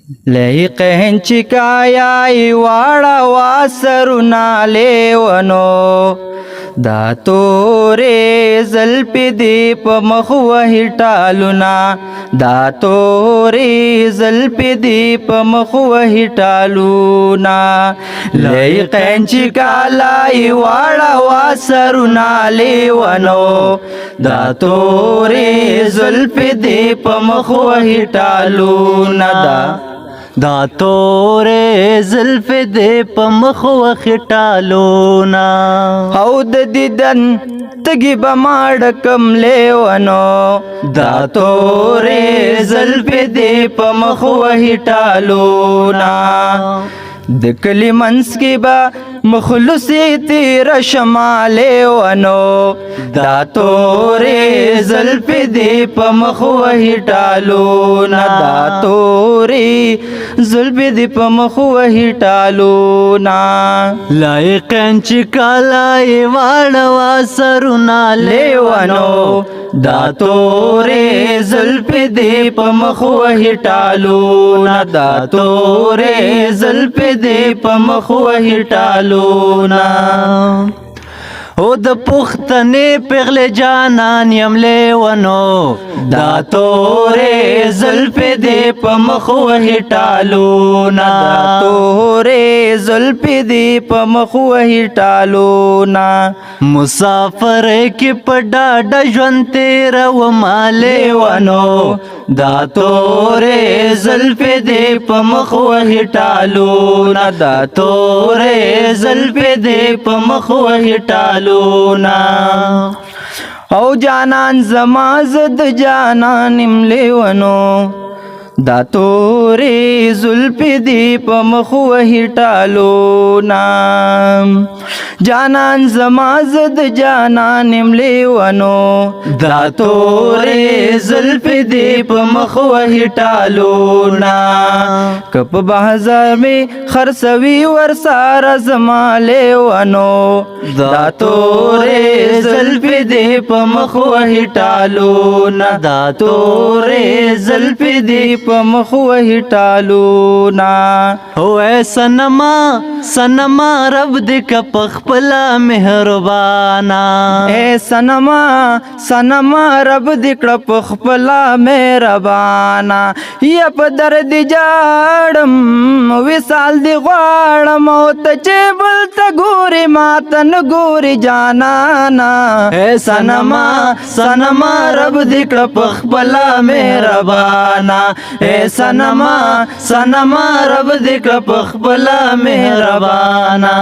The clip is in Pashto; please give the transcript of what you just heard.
لهقهن چکایای واړه واسرونه لیونو دا تورې زلفې دې په مخ وهي ټالونه دا تورې زلفې دې په مخ وهي ټالونه لهقهن چکالای واړه واسرونه لیونو دا تورې زلفې دې په مخ وهي ټالونه دا تورې زلفې دې په مخ وهي ټالونه او د دیدن تګي به ماړکم لیونو دا تورې زلفې دې په مخ وهي ټالونه د کلی منس کې به مخلصې تیر شمالې ونو دا تورې زلفې دې په مخ وهي ټالونه دا تورې زلفې دې په مخ وهي ټالونه لایقین چې کالای واړه واسرونه لیونو دا تورې زلفې دې په مخ وهي ټالونه دا تورې زلفې دې په مخ وهي ټالونه او د پښتنې پیغلې جانان یم لیونو دا تورې زلفې دې په مخ وهي ټالونه دا تورې زلفې دې په مخ وهي ټالونه مسافر کې په ډاډه ژوند تېرومه لیونو دا تورې زلفې دې په مخ وهي ټالونه دا تورې زلفې دې په مخ وهي ټالونه او جانان زما زد جانان ام لیونو دا تورې زلفې دې په مخ وهي ټالونه جانان زما زد جانان ام لیونو دا تورې زلفې دې په مخ وهي ټالونه کپ بازار می خرڅوي ورساره زما لیونو دا تورې زلفې دې په مخ وهي ټالونه دا تورې زلفې دې په مخ وهي ټالونه او سنما رب دې ک پخپلا مهربانا اے سنما رب دې کړه پخپلا مهربانا یا په درد جاړم وصال دې غواړم او ته چې بل ته ګوري ماته نه ګوري جانانا اے سنما رب دې کړه پخپلا مهربانا اے سنما رب دې کړه پخپلا مهربانا